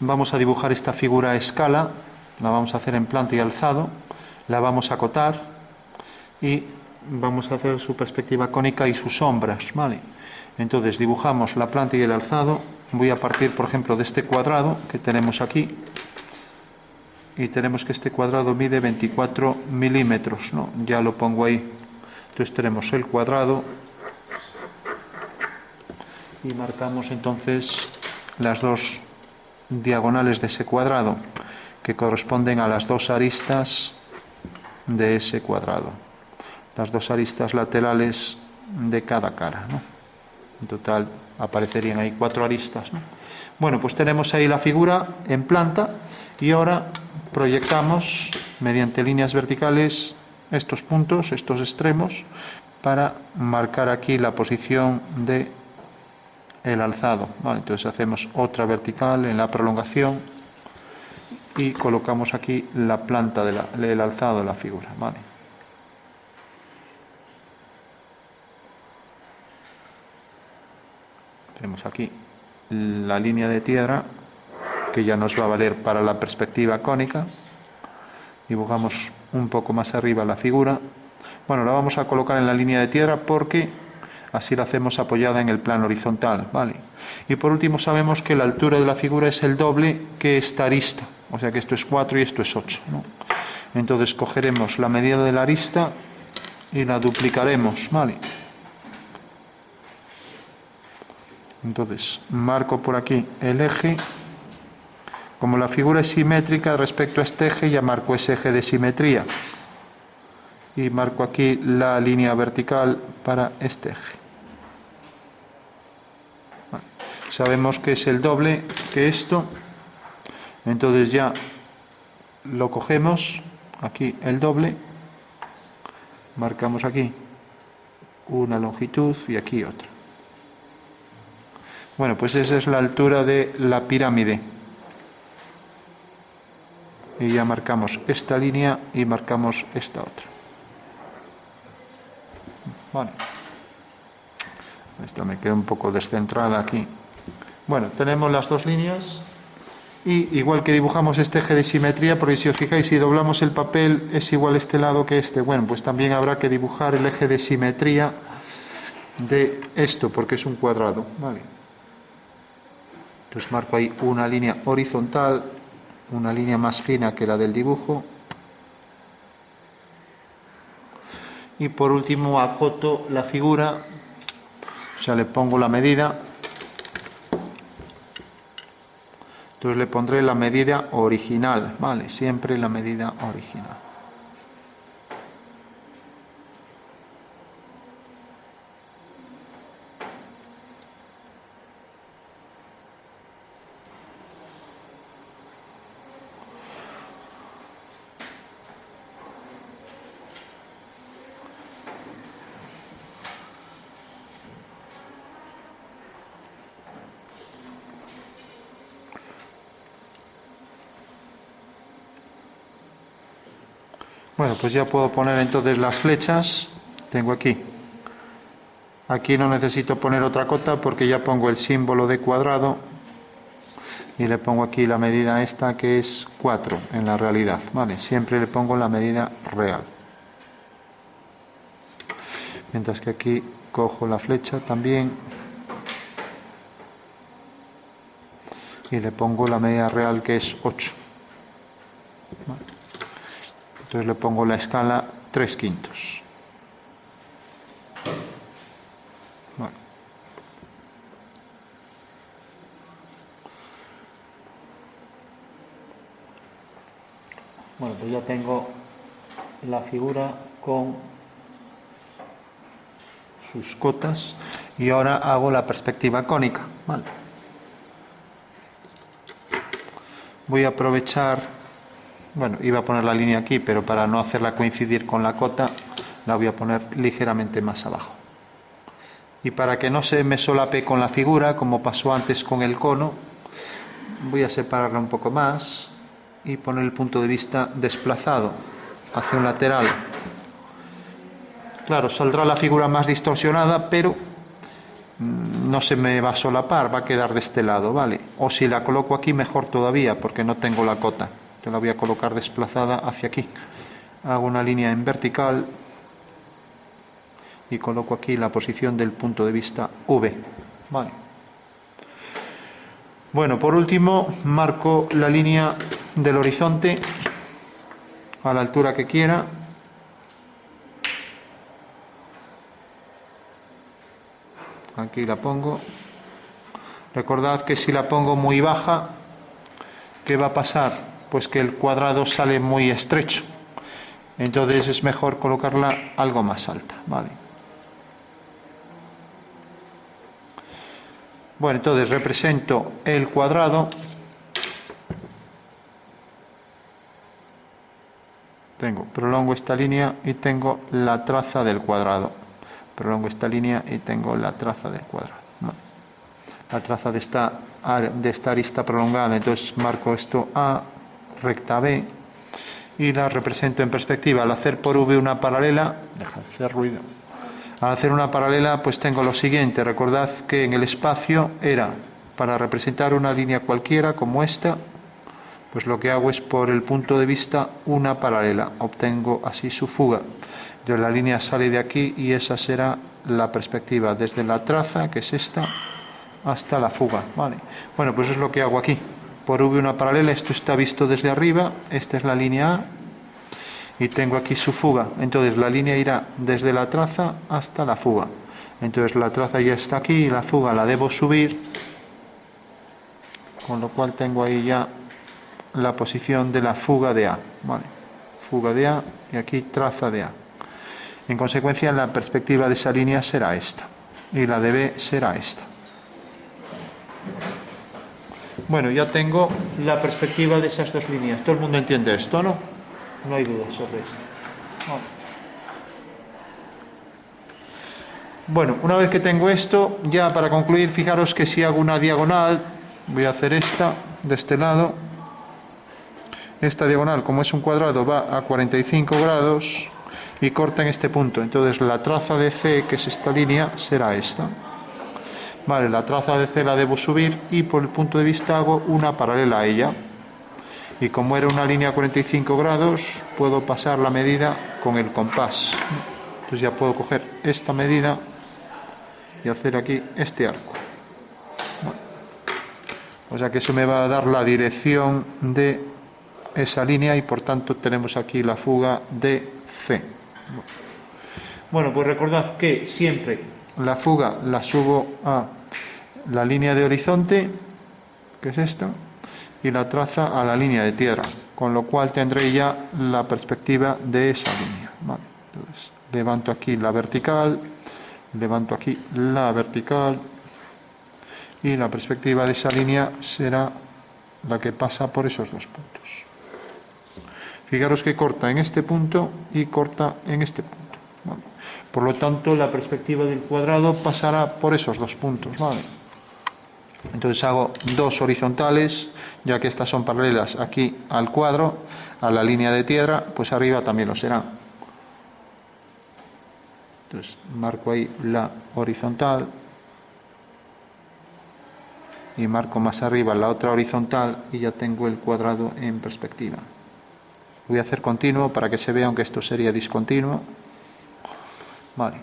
vamos a dibujar esta figura a escala, la vamos a hacer en planta y alzado, la vamos a acotar y vamos a hacer su perspectiva cónica y sus sombras, ¿vale? Entonces dibujamos la planta y el alzado. Voy a partir, por ejemplo, de este cuadrado que tenemos aquí, y tenemos que este cuadrado mide 24 milímetros, ¿no? Ya lo pongo ahí. Entonces tenemos el cuadrado y marcamos entonces las dos diagonales de ese cuadrado, que corresponden a las dos aristas de ese cuadrado, las dos aristas laterales de cada cara, ¿no? En total aparecerían ahí 4 aristas, ¿no? Bueno, pues tenemos ahí la figura en planta y ahora proyectamos mediante líneas verticales estos puntos, estos extremos, para marcar aquí la posición de el alzado, ¿vale? Entonces hacemos otra vertical en la prolongación y colocamos aquí la planta del alzado de la figura, ¿vale? Tenemos aquí la línea de tierra, que ya nos va a valer para la perspectiva cónica. Dibujamos un poco más arriba la figura. Bueno, la vamos a colocar en la línea de tierra porque así la hacemos apoyada en el plano horizontal, ¿vale? Y por último sabemos que la altura de la figura es el doble que esta arista, o sea que esto es 4 y esto es 8, ¿no? Entonces cogeremos la medida de la arista y la duplicaremos, ¿vale? Entonces marco por aquí el eje. Como la figura es simétrica respecto a este eje, ya marco ese eje de simetría y marco aquí la línea vertical para este eje. Bueno, sabemos que es el doble que esto, entonces ya lo cogemos, aquí el doble, marcamos aquí una longitud y aquí otra. Bueno, pues esa es la altura de la pirámide. Y ya marcamos esta línea y marcamos esta otra. Vale. Esta me queda un poco descentrada aquí. Bueno, tenemos las dos líneas. Y igual que dibujamos este eje de simetría, porque si os fijáis, si doblamos el papel es igual este lado que este. Bueno, pues también habrá que dibujar el eje de simetría de esto, porque es un cuadrado. Vale. Entonces marco ahí una línea horizontal, una línea más fina que la del dibujo, y por último acoto la figura, o sea, le pongo la medida. Entonces le pondré la medida original, ¿vale? Siempre la medida original. Bueno, pues ya puedo poner entonces las flechas. Tengo aquí. Aquí no necesito poner otra cota porque ya pongo el símbolo de cuadrado y le pongo aquí la medida esta que es 4 en la realidad, ¿vale? Siempre le pongo la medida real. Mientras que aquí cojo la flecha también y le pongo la medida real que es 8. ¿Vale? Entonces le pongo la escala 3/5. Vale. Bueno, pues ya tengo la figura con sus cotas y ahora hago la perspectiva cónica. Vale. Voy a aprovechar. Bueno, iba a poner la línea aquí, pero para no hacerla coincidir con la cota, la voy a poner ligeramente más abajo. Y para que no se me solape con la figura, como pasó antes con el cono, voy a separarla un poco más y poner el punto de vista desplazado hacia un lateral. Claro, saldrá la figura más distorsionada, pero no se me va a solapar, va a quedar de este lado, ¿vale? O si la coloco aquí, mejor todavía, porque no tengo la cota. Yo la voy a colocar desplazada hacia aquí. Hago una línea en vertical y coloco aquí la posición del punto de vista V, ¿vale? Bueno, por último, marco la línea del horizonte a la altura que quiera. Aquí la pongo. Recordad que si la pongo muy baja, ¿qué va a pasar? Pues que el cuadrado sale muy estrecho. Entonces es mejor colocarla algo más alta, ¿vale? Bueno, entonces represento el cuadrado. Prolongo esta línea y tengo la traza del cuadrado. Prolongo esta línea y tengo la traza del cuadrado. Bueno, la traza de esta arista prolongada. Entonces marco esto A, recta B, y la represento en perspectiva. Al hacer por V una paralela, deja de hacer ruido. Al hacer una paralela, pues tengo lo siguiente. Recordad que en el espacio era, para representar una línea cualquiera como esta, pues lo que hago es por el punto de vista una paralela. Obtengo así su fuga. Entonces la línea sale de aquí y esa será la perspectiva, desde la traza, que es esta, hasta la fuga, ¿vale? Bueno, pues es lo que hago aquí. Por V una paralela, esto está visto desde arriba, esta es la línea A, y tengo aquí su fuga. Entonces la línea irá desde la traza hasta la fuga. Entonces la traza ya está aquí y la fuga la debo subir, con lo cual tengo ahí ya la posición de la fuga de A, ¿vale? Fuga de A y aquí traza de A. En consecuencia, la perspectiva de esa línea será esta y la de B será esta. Bueno, ya tengo la perspectiva de esas dos líneas. ¿Todo el mundo entiende esto, no? No hay dudas sobre esto. Bueno, una vez que tengo esto, ya para concluir, fijaros que si hago una diagonal, voy a hacer esta de este lado. Esta diagonal, como es un cuadrado, va a 45 grados y corta en este punto. Entonces la traza de C, que es esta línea, será esta. Vale, la traza de C la debo subir y por el punto de vista hago una paralela a ella. Y como era una línea a 45 grados, puedo pasar la medida con el compás. Entonces ya puedo coger esta medida y hacer aquí este arco. Bueno, o sea que eso me va a dar la dirección de esa línea y por tanto tenemos aquí la fuga de C. Bueno, pues recordad que siempre la fuga la subo a la línea de horizonte, que es esta, y la traza a la línea de tierra, con lo cual tendré ya la perspectiva de esa línea. Vale, entonces levanto aquí la vertical, levanto aquí la vertical y la perspectiva de esa línea será la que pasa por esos dos puntos. Fijaros que corta en este punto y corta en este punto. ¿Vale? Por lo tanto, la perspectiva del cuadrado pasará por esos dos puntos. ¿Vale? Entonces hago dos horizontales, ya que estas son paralelas aquí al cuadro, a la línea de tierra, pues arriba también lo será. Entonces marco ahí la horizontal y marco más arriba la otra horizontal y ya tengo el cuadrado en perspectiva. Voy a hacer continuo para que se vea, aunque esto sería discontinuo. Vale.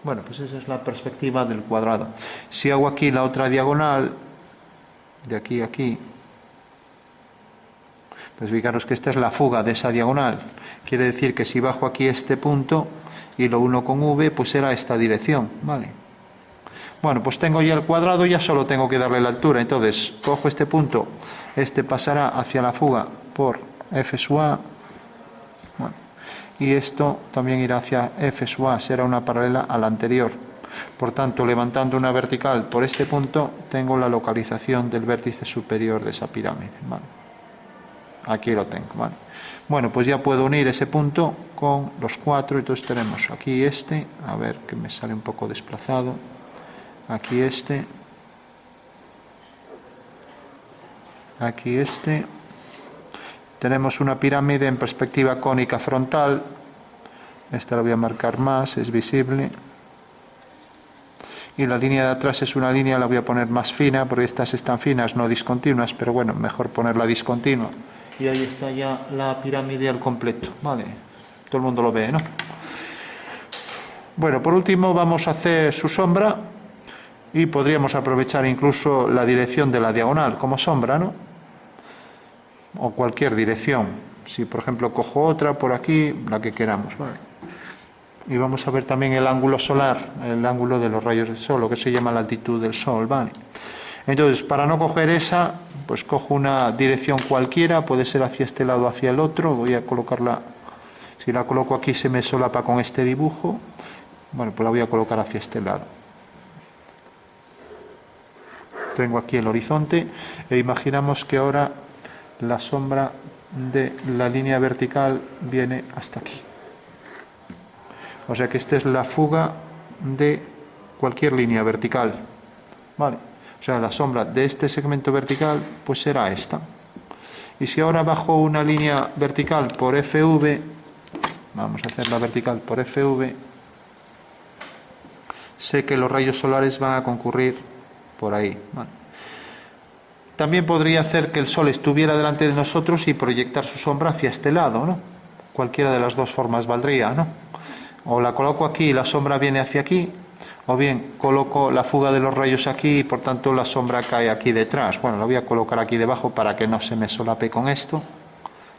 Bueno, pues esa es la perspectiva del cuadrado. Si hago aquí la otra diagonal, de aquí a aquí, pues fijaros que esta es la fuga de esa diagonal. Quiere decir que si bajo aquí este punto y lo uno con V, pues será esta dirección. Vale. Bueno, pues tengo ya el cuadrado, ya solo tengo que darle la altura. Entonces, cojo este punto, este pasará hacia la fuga por F sub A, bueno, y esto también irá hacia F sub A, será una paralela a la anterior. Por tanto, levantando una vertical por este punto, tengo la localización del vértice superior de esa pirámide. ¿Vale? Aquí lo tengo. ¿Vale? Bueno, pues ya puedo unir ese punto con los cuatro. Entonces tenemos aquí este, a ver que me sale un poco desplazado. Aquí este. Aquí este. Tenemos una pirámide en perspectiva cónica frontal. Esta la voy a marcar más, es visible. y la línea de atrás es una línea, la voy a poner más fina, porque estas están finas, no discontinuas, pero bueno, mejor ponerla discontinua. Y ahí está ya la pirámide al completo, ¿vale? Todo el mundo lo ve, ¿no? Bueno, por último vamos a hacer su sombra y podríamos aprovechar incluso la dirección de la diagonal como sombra, ¿no? O cualquier dirección. Si por ejemplo cojo otra por aquí, la que queramos, ¿vale? Y vamos a ver también el ángulo solar, el ángulo de los rayos del sol, lo que se llama la altitud del sol, ¿vale? Entonces, para no coger esa, pues cojo una dirección cualquiera, puede ser hacia este lado o hacia el otro. Voy a colocarla, si la coloco aquí se me solapa con este dibujo, bueno, pues la voy a colocar hacia este lado. Tengo aquí el horizonte e imaginamos que ahora la sombra de la línea vertical viene hasta aquí. O sea que esta es la fuga de cualquier línea vertical, ¿vale? O sea, la sombra de este segmento vertical pues será esta. Y si ahora bajo una línea vertical por FV, vamos a hacer la vertical por FV, sé que los rayos solares van a concurrir por ahí, ¿vale? También podría hacer que el sol estuviera delante de nosotros y proyectar su sombra hacia este lado, ¿no? Cualquiera de las dos formas valdría, ¿no? O la coloco aquí y la sombra viene hacia aquí, o bien coloco la fuga de los rayos aquí y por tanto la sombra cae aquí detrás. Bueno, la voy a colocar aquí debajo para que no se me solape con esto.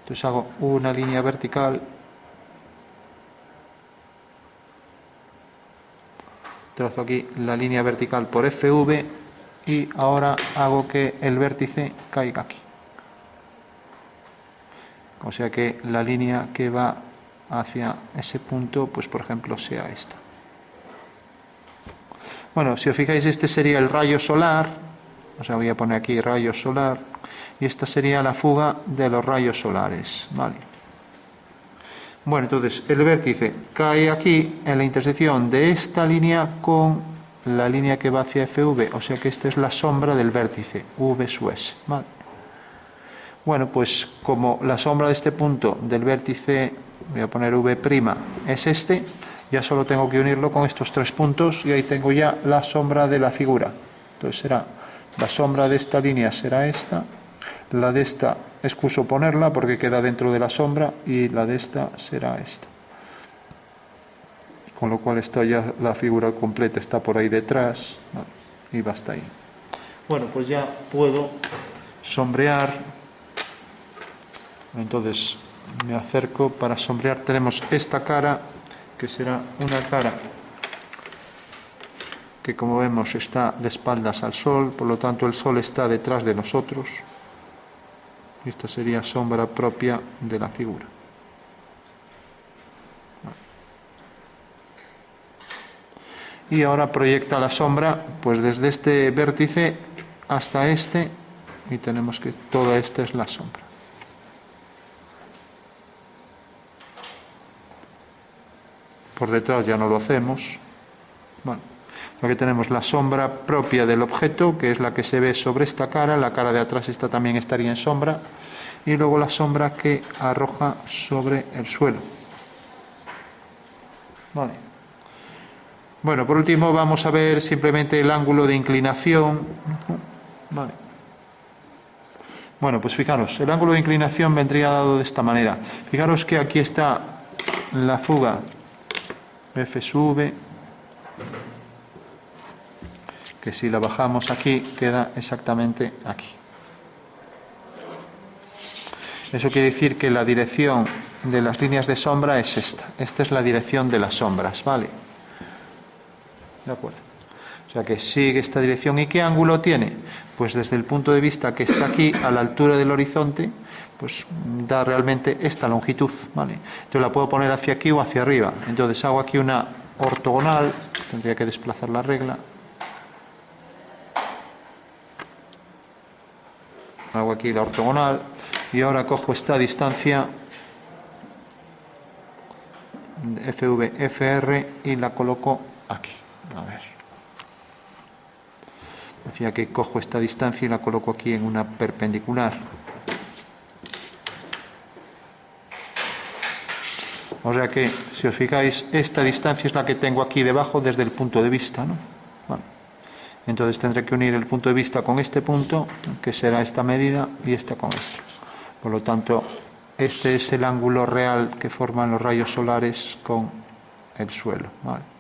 Entonces hago una línea vertical, trazo aquí la línea vertical por FV y ahora hago que el vértice caiga aquí. O sea que la línea que va hacia ese punto, pues por ejemplo sea esta. Bueno, si os fijáis, este sería el rayo solar, o sea, voy a poner aquí rayo solar, y esta sería la fuga de los rayos solares, ¿vale? Bueno, entonces el vértice cae aquí en la intersección de esta línea con la línea que va hacia FV, o sea que esta es la sombra del vértice, V sub S, ¿vale? Bueno, pues como la sombra de este punto del vértice, voy a poner V', es este, ya solo tengo que unirlo con estos tres puntos y ahí tengo ya la sombra de la figura. Entonces será, la sombra de esta línea será esta, la de esta excuso ponerla porque queda dentro de la sombra y la de esta será esta. Con lo cual está ya la figura completa, está por ahí detrás, ¿vale? Y va hasta ahí. Bueno, pues ya puedo sombrear. Entonces me acerco para sombrear. Tenemos esta cara, que será una cara que como vemos está de espaldas al sol, por lo tanto el sol está detrás de nosotros. Esta sería sombra propia de la figura. Y ahora proyecta la sombra pues desde este vértice hasta este y tenemos que toda esta es la sombra. Por detrás ya no lo hacemos. Bueno, aquí tenemos la sombra propia del objeto, que es la que se ve sobre esta cara. La cara de atrás esta también estaría en sombra. Y luego la sombra que arroja sobre el suelo. Vale. Bueno, por último vamos a ver simplemente el ángulo de inclinación. Vale. Bueno, pues fijaros, el ángulo de inclinación vendría dado de esta manera. Fijaros que aquí está la fuga F sub V, que si la bajamos aquí queda exactamente aquí. Eso quiere decir que la dirección de las líneas de sombra es esta. Esta es la dirección de las sombras, ¿vale? De acuerdo. O sea que sigue esta dirección. ¿Y qué ángulo tiene? Pues desde el punto de vista que está aquí, a la altura del horizonte, pues da realmente esta longitud, ¿vale? Yo la puedo poner hacia aquí o hacia arriba. Entonces hago aquí una ortogonal, tendría que desplazar la regla. Hago aquí la ortogonal y ahora cojo esta distancia FV, FR y la coloco aquí. A ver. Decía que cojo esta distancia y la coloco aquí en una perpendicular. O sea que, si os fijáis, esta distancia es la que tengo aquí debajo desde el punto de vista, ¿no? Bueno. Entonces tendré que unir el punto de vista con este punto, que será esta medida, y esta con esta. Por lo tanto, este es el ángulo real que forman los rayos solares con el suelo, ¿vale?